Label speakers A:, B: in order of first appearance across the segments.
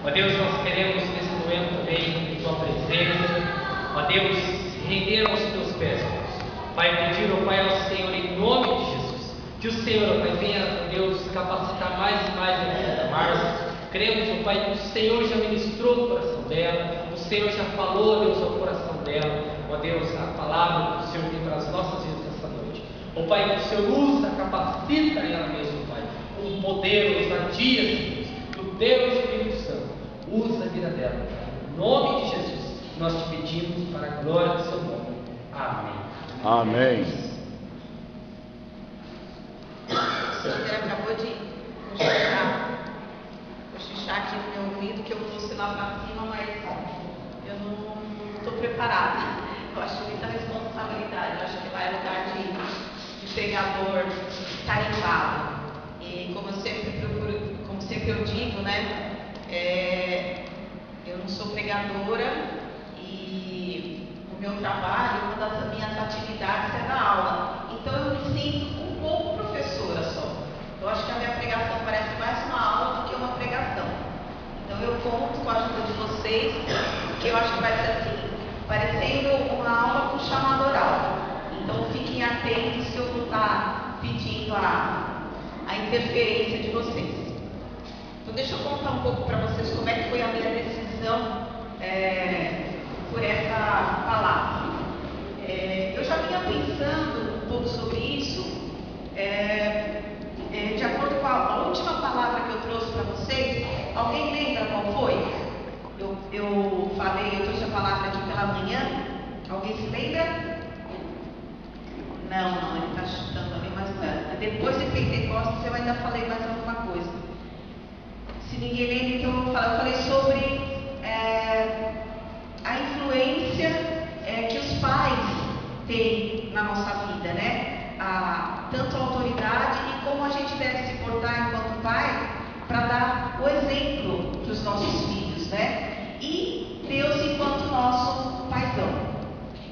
A: Ó Deus, nós queremos nesse momento também em tua presença, ó Deus, render aos teus pés, Pai, pedir, ó Pai, ao Senhor, em nome de Jesus, que o Senhor, ó Pai, venha, ó Deus, capacitar mais e mais a vida da Márcia. Cremos, ó Pai, que o Senhor já ministrou o coração dela, o Senhor já falou, ó Deus, ao coração dela, ó Deus, a palavra que o Senhor tem para as nossas vidas essa noite. Ó Pai, que o Senhor usa, capacita ela mesmo, Pai, com poder, ousadia, Senhor, do Deus Espírito Santo, usa a vida dela, Pai. Em nome de Jesus, nós te pedimos para a glória do seu nome. Amém.
B: Amém.
C: O senhor acabou de cochichar aqui no meu ouvido que eu fosse lá para cima, mas eu não estou preparada. Eu acho muita responsabilidade. Eu acho que lá é lugar de pregador tarimbado. E como eu sempre procuro, como sempre eu digo, né? Eu não sou pregadora e o meu trabalho, uma das minhas atividades é dar aula. Então eu me sinto um pouco professora só. Eu acho que a minha pregação parece mais uma aula do que uma pregação. Então eu conto com a ajuda de vocês, que eu acho que vai ser assim, parecendo uma aula com chamado oral. Então fiquem atentos que eu vou estar pedindo a interferência de vocês. Então deixa eu contar um pouco para vocês como é que foi a minha decisão por essa palavra. Eu já vinha pensando um pouco sobre isso, de acordo com a última palavra que eu trouxe para vocês. Alguém lembra qual foi? Eu trouxe a palavra aqui pela manhã. Alguém se lembra? Não, ele está chutando ali, mas não. Depois de Pentecostes eu ainda falei mais alguma coisa. Se ninguém lembra, então eu vou falar. Eu falei sobre a influência que os pais têm na nossa vida, né? Tanto a autoridade e como a gente deve se portar enquanto pai para dar o exemplo para os nossos filhos, né? E Deus enquanto nosso paizão.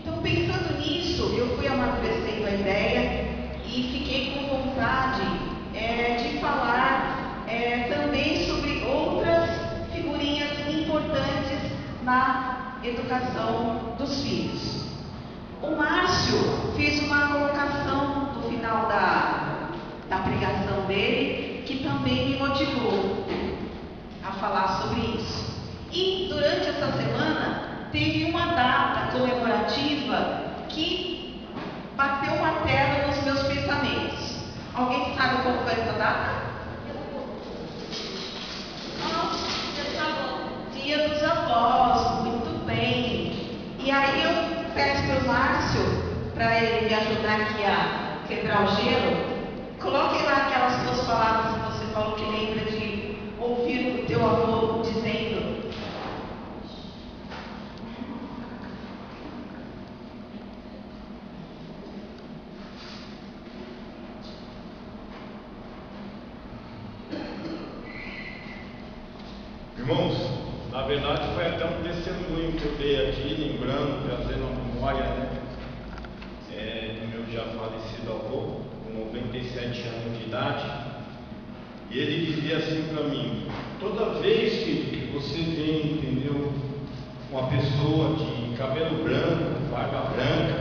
C: Então, pensando nisso, eu fui amadurecendo a ideia e fiquei com vontade de falar também sobre outras figurinhas importantes na educação dos filhos. O Márcio fez uma colocação no final da pregação dele, que também me motivou a falar sobre isso. E durante essa semana teve uma data comemorativa que bateu martelo nos meus pensamentos. Alguém sabe qual foi essa data? Dia dos Avós, muito bem. E aí eu peço para o Márcio, para ele me ajudar aqui a quebrar o gelo. Coloque lá aquelas duas palavras que você falou que lembra de ouvir o teu avô dizendo.
B: Irmãos, na verdade foi até um testemunho que eu dei aqui, lembrando, trazendo a memória, né, do meu já falecido avô, com 97 anos de idade. E ele dizia assim para mim: toda vez que você vê, entendeu, uma pessoa de cabelo branco, barba branca,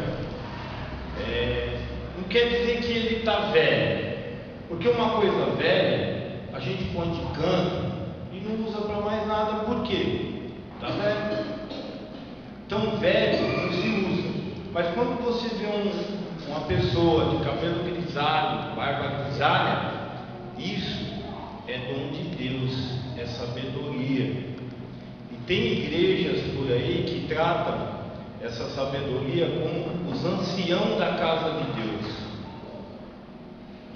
B: não quer dizer que ele está velho, porque uma coisa velha a gente põe de canto e não usa para mais nada. Por quê? Está velho. Então velho não se usa. Mas quando você vê uma pessoa de cabelo grisalho, barba grisalha, isso é dom de Deus, é sabedoria. E tem igrejas por aí que tratam essa sabedoria como os anciãos da casa de Deus.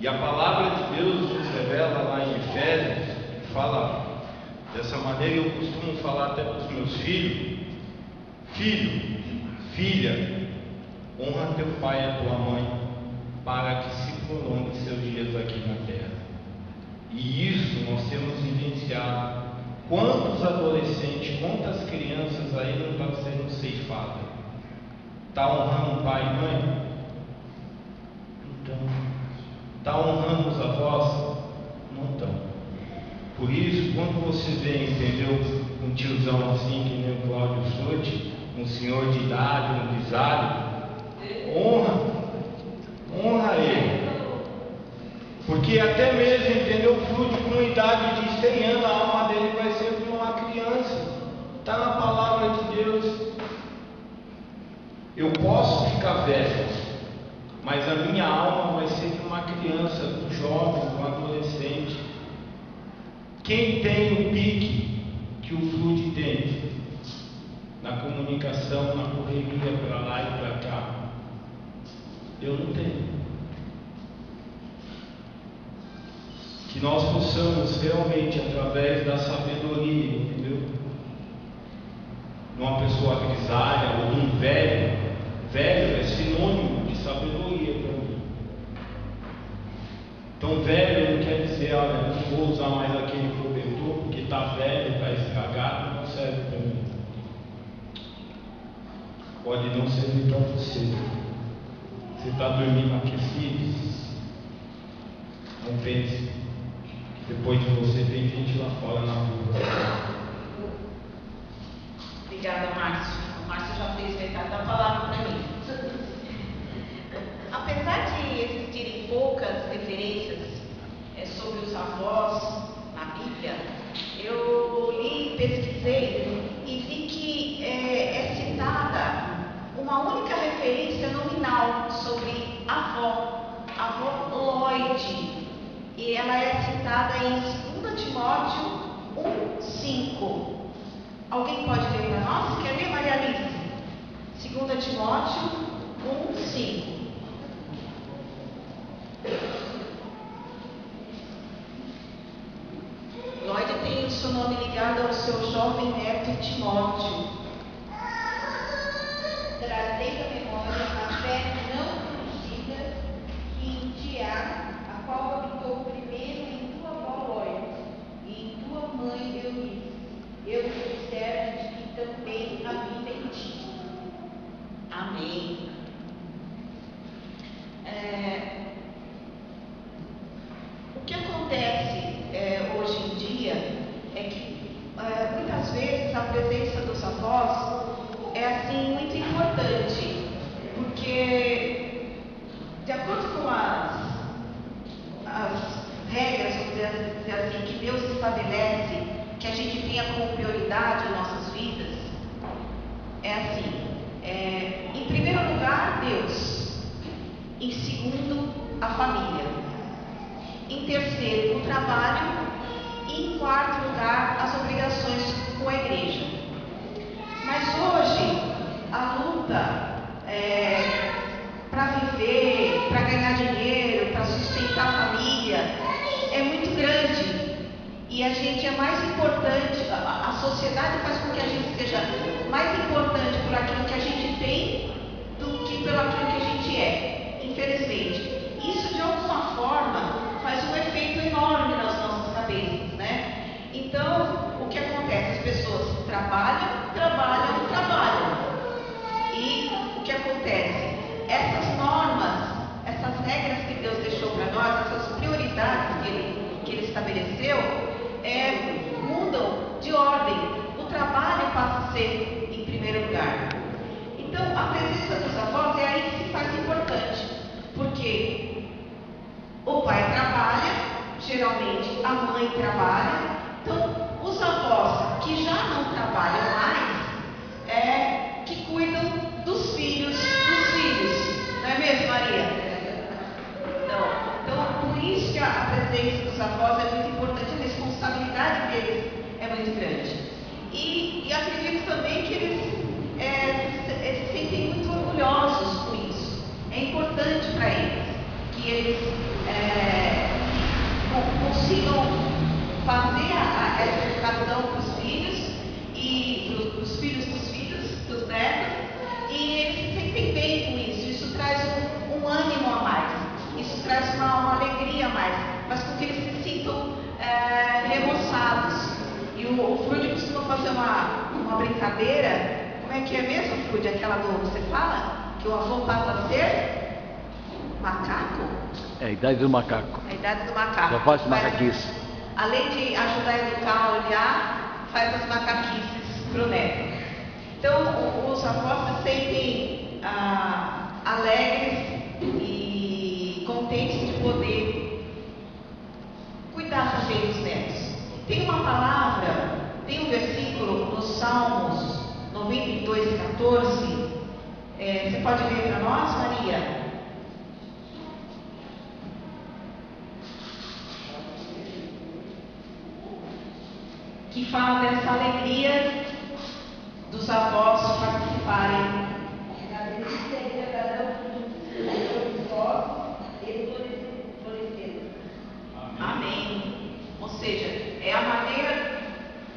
B: E a palavra de Deus nos revela lá em Efésios, fala dessa maneira. Eu costumo falar até para os meus filhos: filho, filha, honra teu pai e a tua mãe, para que se prolongue seus dias aqui na terra. E isso nós temos vivenciado. Quantos adolescentes, quantas crianças aí não estão sendo ceifadas? Está honrando pai e mãe? Então, está honrando os avós? Não estão. Por isso, quando você vê, entendeu, um tiozão assim, que nem o Cláudio Sutti, um senhor de idade, um grisalho, honra ele. Porque até mesmo, entendeu, o Frude com idade de 100 anos, a alma dele vai ser como uma criança. Está na palavra de Deus. Eu posso ficar velho, mas a minha alma vai ser como uma criança, um jovem, um adolescente. Quem tem o pique que o Frude tem, na comunicação, na correria para lá e para cá, eu não tenho. Que nós possamos realmente, através da sabedoria, entendeu? De uma pessoa grisalha ou de um velho, velho é sinônimo de sabedoria para mim. Então, velho não quer dizer, olha, não vou usar mais aquele cobertor porque está velho, está estragado, não serve para mim. Pode não servir para você. Você está dormindo aquecido? Não pense. Depois de você tem gente lá fora na rua.
C: Obrigada, Márcio. O Márcio já fez metade da palavra para mim. Apesar de existirem poucas referências sobre os avós na Bíblia, eu li, pesquisei e vi que é citada uma única referência nominal sobre a avó Lloyd. E ela é citada em 2 Timóteo 1:5. Alguém pode ler para nós? Quer ler, Maria Alice? 2 Timóteo 1:5. Lloyd tem o seu nome ligado ao seu jovem neto Timóteo.
D: Trazei à memória a fé não fingida que em ti há, a qual habitou primeiro em tua avó Lloyd e em tua mãe Eunice. Eu sou servo de que também habita em ti.
C: Amém. O que acontece hoje em dia é que muitas vezes a presença dos avós é assim muito importante, porque de acordo com as regras, vamos dizer assim, que Deus estabelece, que a gente tenha como prioridade em nossas vidas, é assim, em primeiro lugar, Deus, em segundo, a família, em terceiro, o trabalho e em quarto lugar, as obrigações com a igreja. Mas hoje, a luta para viver, para ganhar dinheiro, para sustentar a família, é muito grande. E a gente é mais importante, a sociedade faz com que a gente seja mais importante por aquilo que a gente tem do que pelo aquilo que a gente é, infelizmente. Isso de alguma forma faz um efeito enorme nas nossas cabeças, né? Então, o que acontece? As pessoas trabalham. E o que acontece? Essas normas, essas regras que Deus deixou para nós, essas prioridades que Ele estabeleceu, mudam de ordem. O trabalho passa a ser em primeiro lugar. Então, a presença dos avós é aí que se faz importante, porque o pai trabalha, geralmente a mãe trabalha. Então, os avós que já não trabalham mais, que cuidam dos filhos, não é mesmo, Maria? Então, por isso que a presença dos avós é muito importante, a responsabilidade deles é muito grande. E acredito também que eles se sentem muito orgulhosos com isso. É importante para eles que eles consigam fazer essa educação para os filhos e para os filhos dos filhos, dos netos, e eles se sentem bem com isso. Isso traz um ânimo a mais, isso traz uma alegria a mais, faz com que eles se sintam remoçados. E o Frude costuma fazer uma brincadeira. Como é que é mesmo, Frude? Aquela você fala? Que o avô passa a ser macaco?
E: É a idade do macaco.
C: A idade do macaco.
E: Só faz macaquice.
C: Além de ajudar a educar, a olhar, faz as macaquices. apóstolos se sentem alegres e contentes de poder cuidar também dos netos. Tem uma palavra, tem um versículo nos Salmos 92, 14. Você pode ler para nós, Maria? Que fala dessa alegria dos avós participarem.
D: Na delícia ainda darão frutos e floresceram.
C: Amém. Ou seja, é a maneira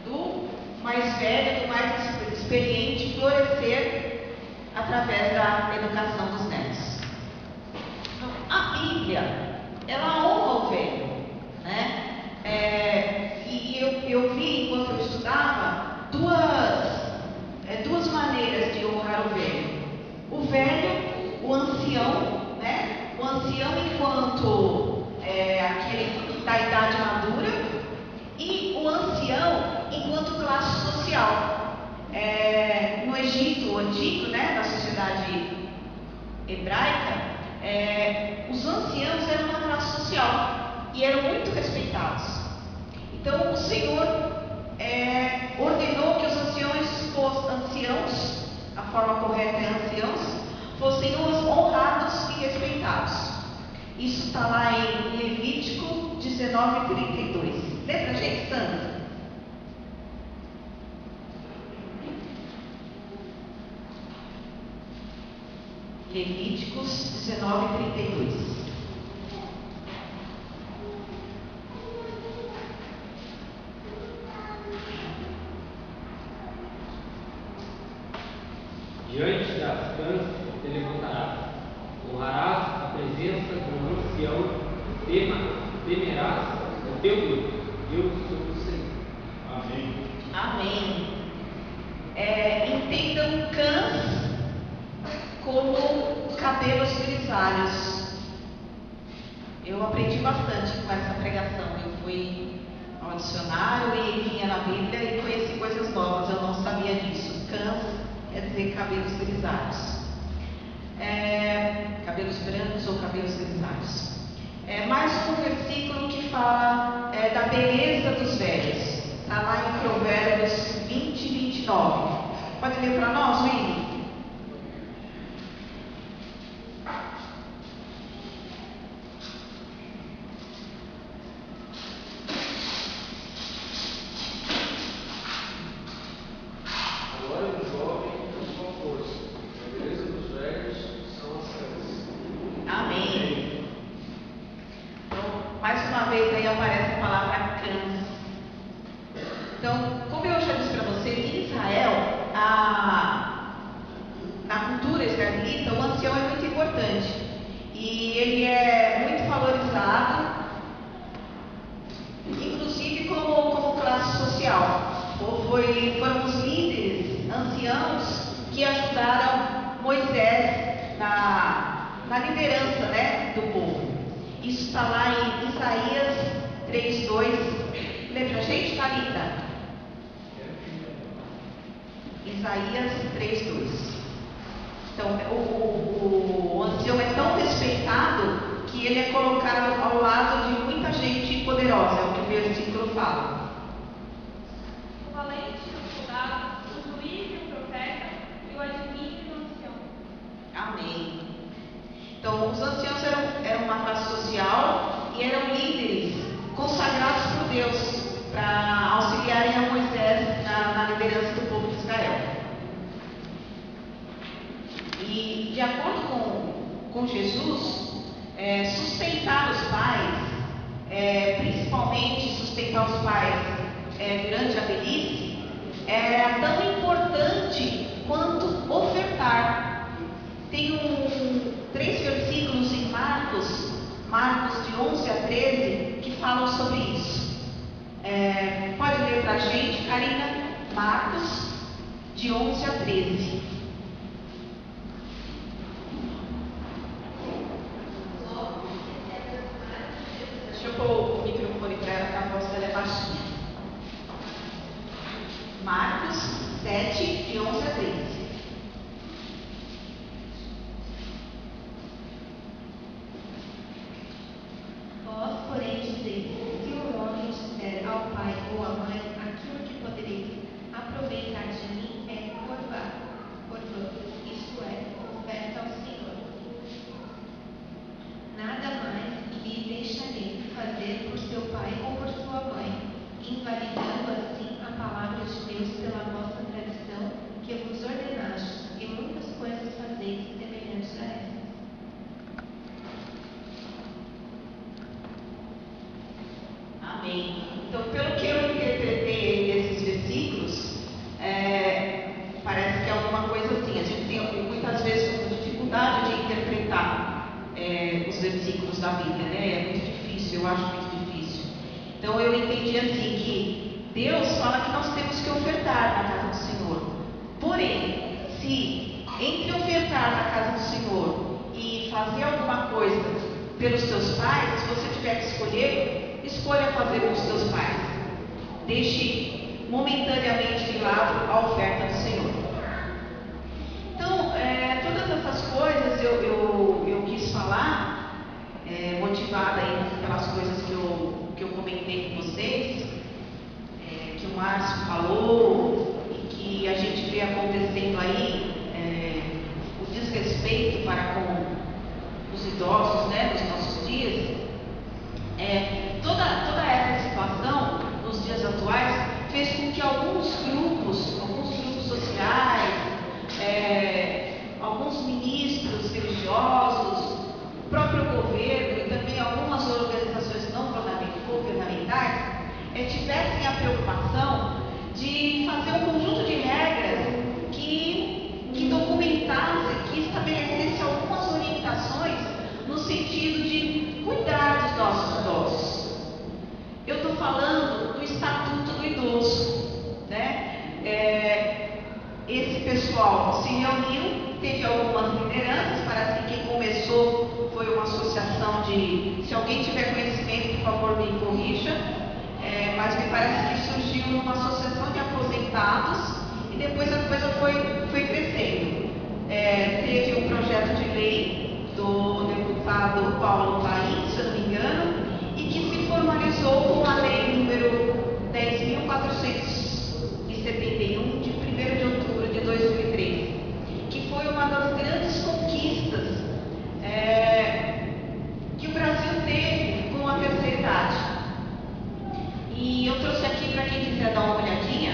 C: do mais velho, do mais experiente florescer através da educação dos netos. Então, a Bíblia, ela honra o velho, né? E eu vi, enquanto eu estudava, duas maneiras de honrar o velho. O velho, o ancião, né? O ancião enquanto aquele da idade madura, e o ancião enquanto classe social. No Egito antigo, né, na sociedade hebraica, os anciãos eram uma classe social e eram muito respeitados. Então o Senhor ordenou que os anciãos, a forma correta é anciãos, fossem honrados e respeitados. Isso está lá em Levítico 19:32. Lê pra gente, Sandra. Levíticos 19:32.
A: Diante das cãs te levantarás, honrarás a presença do ancião, temerás o teu Deus. Eu sou o Senhor.
B: Amém.
C: Amém. Entendam cães como cabelos grisalhos. Eu aprendi bastante com essa pregação. Eu fui ao dicionário e vinha na Bíblia e conheci coisas novas. Eu não sabia disso. Cães quer dizer cabelos grisalhos. Cabelos brancos ou cabelos grisalhos. Mais um versículo que fala da beleza dos velhos. Está lá em Provérbios 20:29. Pode ler para nós, Willy? Foram os líderes anciãos que ajudaram Moisés na liderança, né, do povo. Isso está lá em Isaías 3:2. Lê pra gente, Thalita? Isaías 3:2. Então, o ancião é tão respeitado que ele é colocado ao lado de muita gente poderosa, é o que o versículo fala.
F: O valente e o soldado, o juiz e o profeta, e o admite e o ancião.
C: Amém. Então, os anciãos eram uma classe social e eram líderes consagrados por Deus para auxiliarem a Moisés na liderança do povo de Israel. E, de acordo com Jesus, sustentar os pais, principalmente sustentar os pais durante a velhice, é tão importante quanto ofertar. Tem 3 versículos em Marcos de 11 a 13, que falam sobre isso. Pode ler para a gente, Karina? Marcos, de 11 a 13. Deixa eu pôr o microfone para ela, que a voz dela é baixinha. Marcos 7, de 11 a 13. livros da Bíblia, né? É muito difícil, eu acho muito difícil. Então eu entendi assim que Deus fala que nós temos que ofertar na casa do Senhor. Porém, se entre ofertar na casa do Senhor e fazer alguma coisa pelos seus pais, se você tiver que escolher, escolha fazer pelos seus pais. Deixe momentaneamente de lado a oferta do Senhor. Então, todas essas coisas eu quis falar, motivada aí pelas coisas que eu comentei com vocês, que o Márcio falou e que a gente vê acontecendo aí, o desrespeito para com os idosos, né, nos nossos dias. Toda essa situação nos dias atuais fez com que alguns grupos sociais, alguns ministros religiosos, o próprio governo e também algumas organizações não governamentais tivessem a preocupação de fazer um conjunto de regras que documentasse, que estabelecesse algumas orientações no sentido de cuidar dos nossos idosos. Eu estou falando do Estatuto do Idoso, né? Esse pessoal se reuniu, teve algumas lideranças, parece que quem começou foi uma associação de, se alguém tiver conhecimento, por favor me corrija, mas me parece que surgiu uma associação de aposentados e depois a coisa foi crescendo. Teve um projeto de lei do deputado Paulo Paim, se eu não me engano, e que se formalizou com a lei número 10.471, de 1º de outubro de 2013, que foi uma das grandes conquistas que o Brasil teve com a terceira idade. E eu trouxe aqui para quem quiser dar uma olhadinha.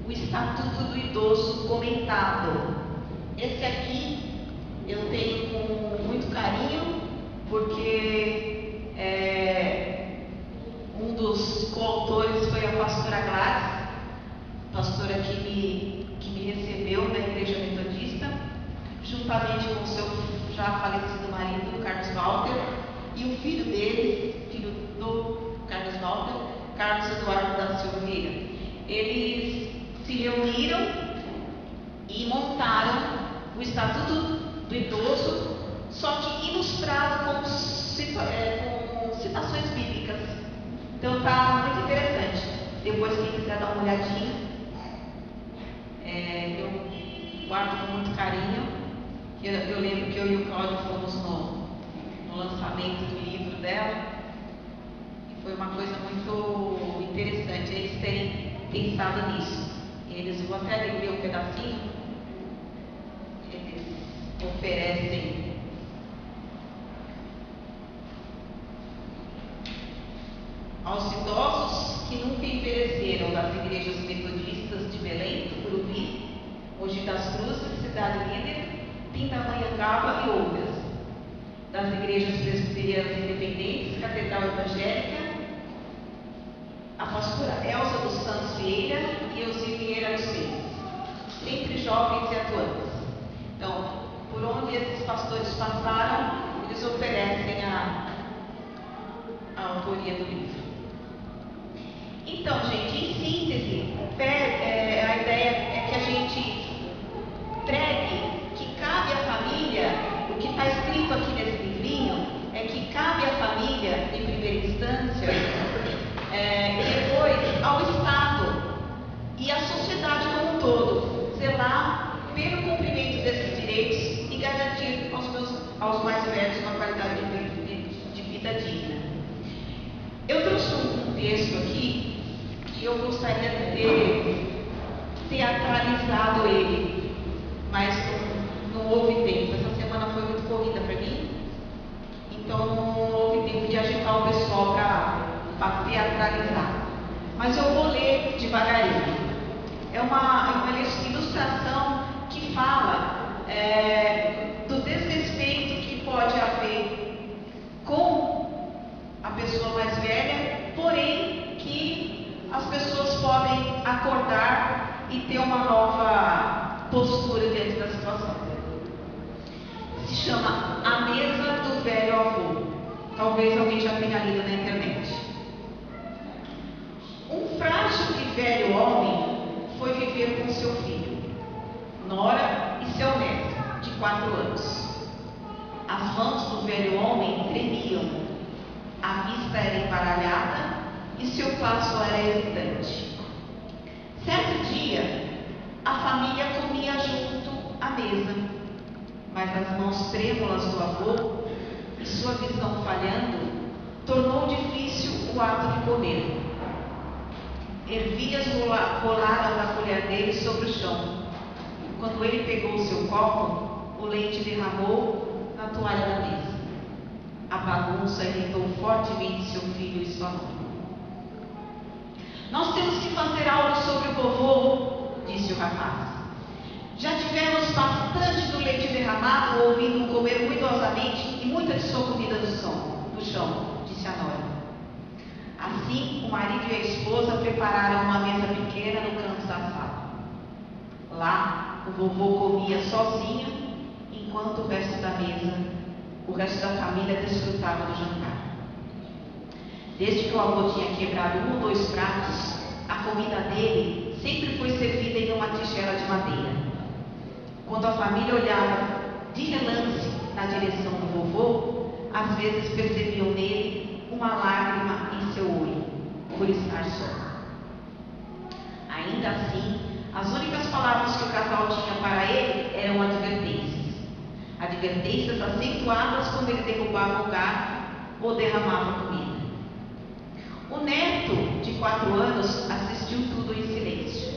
C: O Estatuto do Idoso comentado. Esse aqui eu tenho com muito carinho, porque um dos coautores foi a pastora Gladys, pastora que me recebeu na Igreja Metodista, juntamente com o seu já falecido marido, Carlos Walter, e o filho dele, filho do Carlos Walter, Carlos Eduardo da Silveira. Eles se reuniram e montaram o Estatuto do Idoso, só que ilustrado com citações bíblicas. Então está muito interessante. Depois, quem quiser dar uma olhadinha, eu guardo com muito carinho. Eu lembro que eu e o Cláudio fomos no lançamento do livro dela, e foi uma coisa muito interessante eles terem pensado nisso. Eles, vou até ler um pedacinho, eles oferecem aos idosos que nunca envelheceram das igrejas metodistas de Belém, Tucuruvi, Mogi das Cruzes, Cidade Líder, Pindamonhangaba e outras, das igrejas presbiterianas independentes, Catedral Evangélica, a pastora Elza dos Santos Vieira e Elzi Vieira dos Reis, sempre jovens e atuantes. Então, por onde esses pastores passaram, eles oferecem a autoria do livro. Então, gente, em síntese, a ideia é que a gente pregue que cabe à família, o que está escrito aqui nesse livrinho, é que cabe à família, em primeira instância, e depois ao Estado e à sociedade como um todo, zelar pelo cumprimento desses direitos e garantir aos mais velhos uma qualidade de vida digna. Eu trouxe um texto aqui que eu gostaria de ter teatralizado ele, mas não houve tempo. Essa semana foi muito corrida para mim, então não houve tempo de agitar o pessoal para teatralizar. Mas eu vou ler devagarinho. É uma ilustração que fala do desrespeito que pode haver com a pessoa mais velha, porém que as pessoas podem acordar e ter uma nova postura diante da situação. Se chama A Mesa do Velho Avô. Talvez alguém já tenha lido na internet. Um frágil e velho homem foi viver com seu filho, nora e seu neto, de 4 anos. As mãos do velho homem tremiam, a vista era embaralhada e seu passo era hesitante. Certo dia, a família comia junto à mesa, mas as mãos trêmulas do avô e sua visão falhando tornou difícil o ato de comer. Ervilhas rolaram da colher dele sobre o chão. Quando ele pegou seu copo, o leite derramou na toalha da mesa. A bagunça irritou fortemente seu filho e sua mãe. Nós temos que fazer algo sobre o vovô, disse o rapaz. Já tivemos bastante do leite derramado, ouvindo-o comer ruidosamente e muita de sua comida no chão, disse a nora. Assim, o marido e a esposa prepararam uma mesa pequena no canto da sala. Lá, o vovô comia sozinho, enquanto o resto da família desfrutava do jantar. Desde que o avô tinha quebrado 1 ou 2 pratos, a comida dele sempre foi servida em uma tigela de madeira. Quando a família olhava de relance na direção do vovô, às vezes percebiam nele uma lágrima em seu olho, por estar só. Ainda assim, as únicas palavras que o casal tinha para ele eram advertências. Advertências acentuadas quando ele derrubava o garfo ou derramava comida. O neto, de 4 anos, assistiu tudo em silêncio.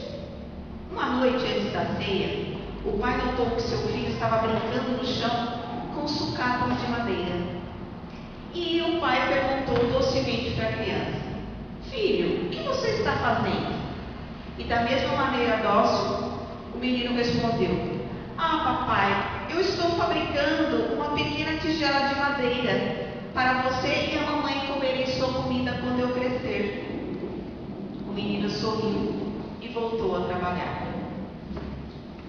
C: Uma noite antes da ceia, o pai notou que seu filho estava brincando no chão com sucatas de madeira. E o pai perguntou docemente para a criança: Filho, o que você está fazendo? E da mesma maneira dócil, o menino respondeu: papai, eu estou fabricando uma pequena tigela de madeira para você e a mamãe comerem sua comida quando eu crescer. O menino sorriu e voltou a trabalhar.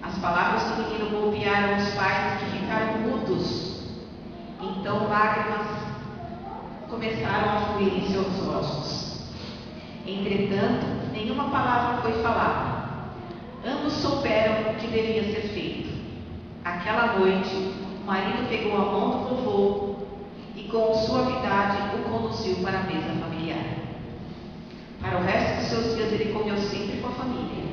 C: As palavras do menino golpearam os pais, que ficaram mudos. Então lágrimas começaram a fluir em seus olhos. Entretanto, nenhuma palavra foi falada. Ambos souberam o que devia ser feito. Aquela noite, o marido pegou a mão do vovô e com suavidade o conduziu para a mesa familiar. Para o resto dos seus dias ele comeu sempre com a família.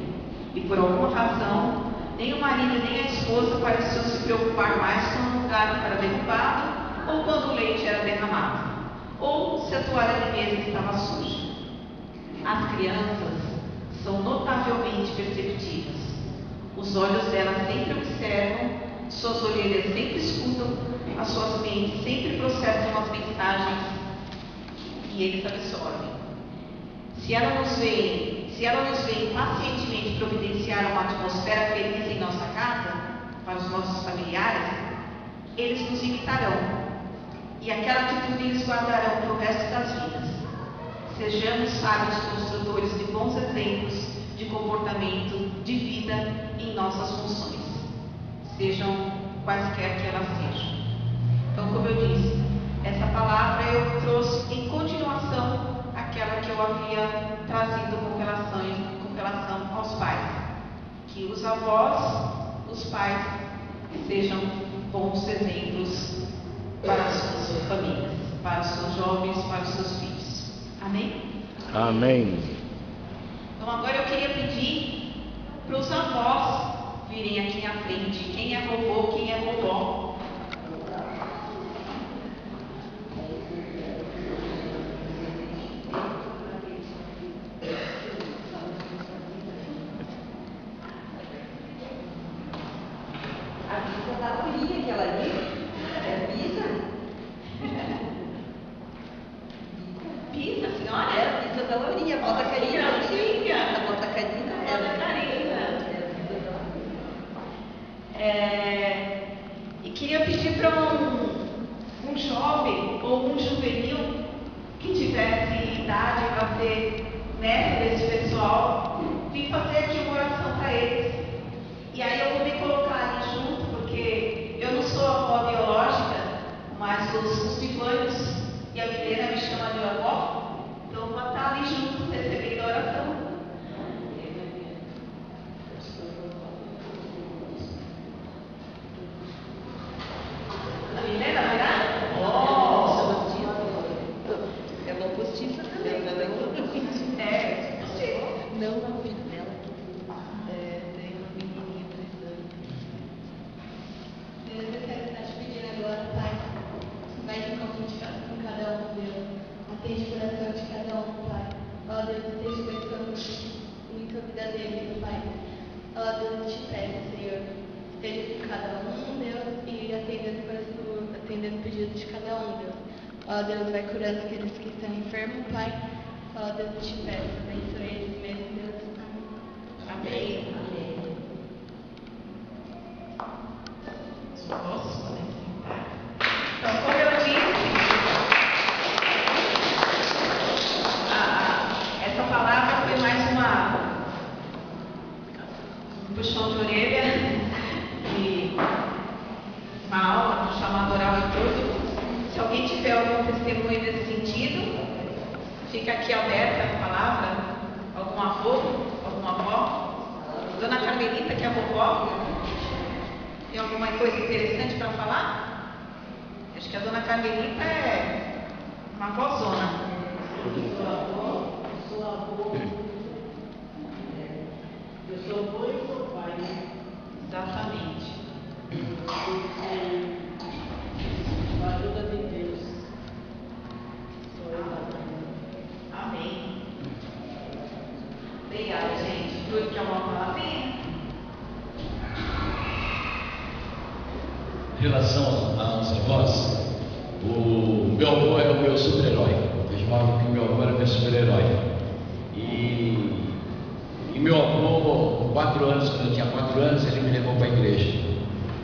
C: E por alguma razão, nem o marido nem a esposa pareciam se preocupar mais quando o lugar era derrubado ou quando o leite era derramado, ou se a toalha de mesa estava suja. As crianças são notavelmente perceptivas. Os olhos delas sempre observam, suas orelhas sempre escutam, as suas mentes sempre processam as mensagens e eles absorvem. Se ela nos vê pacientemente providenciar uma atmosfera feliz em nossa casa, para os nossos familiares, eles nos imitarão. E aquela atitude eles guardarão para o resto das vidas. Sejamos sábios construtores de bons exemplos de comportamento, de vida em nossas funções, sejam quaisquer que elas sejam. Então, como eu disse, essa palavra eu trouxe em continuação àquela que eu havia trazido com relação aos pais. Que os avós, os pais, sejam bons exemplos para as suas famílias, para os seus jovens, para os seus filhos. Amém?
E: Amém.
C: Então agora eu queria pedir para os avós virem aqui à frente. Quem é vovô, quem é vovó?
G: A Bisa tá bonita, aquela ali. É Bisa?
C: Pisa, senhora?
G: É, a Bisa da Lourinha, bota a carinha. Bota a carinha.
C: E queria pedir para um jovem ou um juvenil que tivesse idade para ser neto desse pessoal vir fazer aqui uma oração para eles. E aí eu vou
F: vai curando aqueles que estão enfermos, Pai. Ó Deus, eu te peço, abençoe eles mesmo, Deus. Amém.
C: Amém. Os irmãos podem sentar. Então, como eu disse, essa palavra foi mais um puxão de orelha e uma aula, um chamado oral e tudo. Se alguém tiver algum testemunho nesse sentido, fica aqui aberta a palavra. Algum avô, alguma avó. Dona Carmelita, que é a vovó, tem alguma coisa interessante para falar? Acho que a Dona Carmelita é uma vozona.
H: Sou avô. Eu sou mãe e sou pai, né?
C: Exatamente.
H: Com a ajuda de Deus. Sou eu também.
C: Amém. Obrigada, gente. Tudo que é uma palavrinha.
I: Em relação aos avós, o meu avô era o meu super-herói. Eu chamava que o meu avô era meu super-herói. E meu avô, com 4 anos, quando eu tinha 4 anos, ele me levou para a igreja.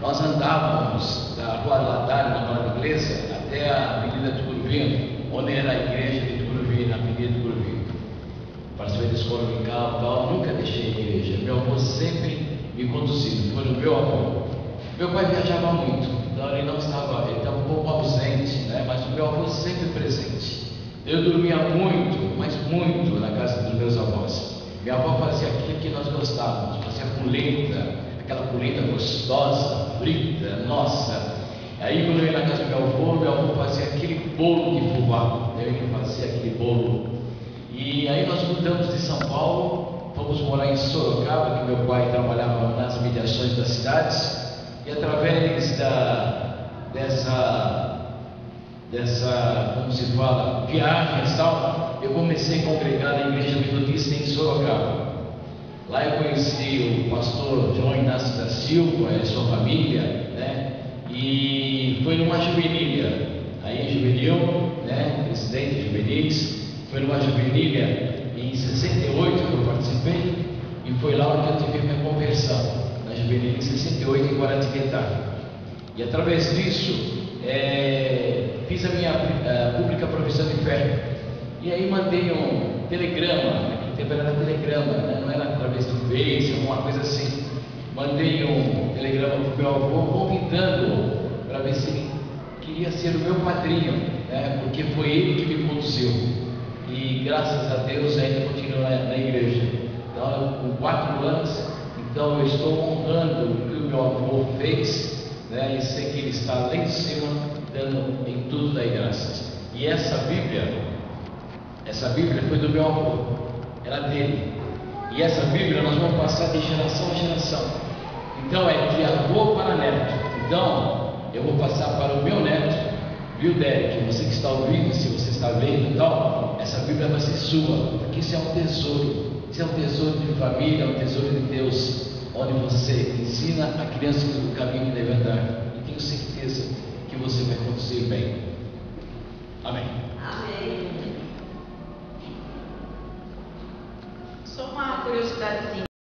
I: Nós andávamos da Rua Ladário, na Nova Inglesa, até a Avenida Tucuruvi, onde era a igreja de Tucuruvi, na Avenida Tucuruvi. Participei da escola local e tal, nunca deixei a igreja. Meu avô sempre me conduziu, foi o meu avô. Meu pai viajava muito, então ele estava um pouco ausente, né? Mas o meu avô sempre presente. Eu dormia muito, mas muito, na casa dos meus avós. Minha avó fazia aquilo que nós gostávamos, fazia polenta, aquela polenta gostosa, frita, nossa. Aí quando eu ia na casa do meu avô fazia aquele bolo de fubá, ele fazia aquele bolo. E aí nós mudamos de São Paulo, fomos morar em Sorocaba, que meu pai trabalhava nas mediações das cidades. E através dessa, como se fala, viagens e tal, eu comecei a congregar na Igreja Metodista em Sorocaba. Lá eu conheci o pastor João Inácio da Silva e sua família, né? E foi numa juvenília, aí em Juvenil, né? Presidente de juvenis, foi numa juvenília em 68 que eu participei, e foi lá que eu tive minha conversão. Na juvenil em 68 em Guaratinguetá. E através disso fiz a minha pública profissão de fé. E aí mandei um telegrama, naquele tempo era telegrama, né? Não era através do Face, alguma coisa assim. Mandei um telegrama para o meu avô convidando para ver se ele queria ser o meu padrinho, né? Porque foi ele que me conduziu. E graças a Deus ainda continuo na igreja. Então, com 4 anos, então eu estou honrando o que o meu avô fez, né? E sei que ele está lá em cima, dando em tudo daí graças. E essa Bíblia foi do meu avô, era dele. E essa Bíblia nós vamos passar de geração a geração. Então é de avô para neto. Então eu vou passar para o meu neto, viu, Derek? Você que está ouvindo, se você está vendo e tal, essa Bíblia vai ser sua, porque isso é um tesouro. Isso é um tesouro de família, é um tesouro de Deus, onde você ensina a criança o caminho que deve andar. E tenho certeza que você vai conduzir bem. Amém.
C: Amém. Só uma curiosidadezinha.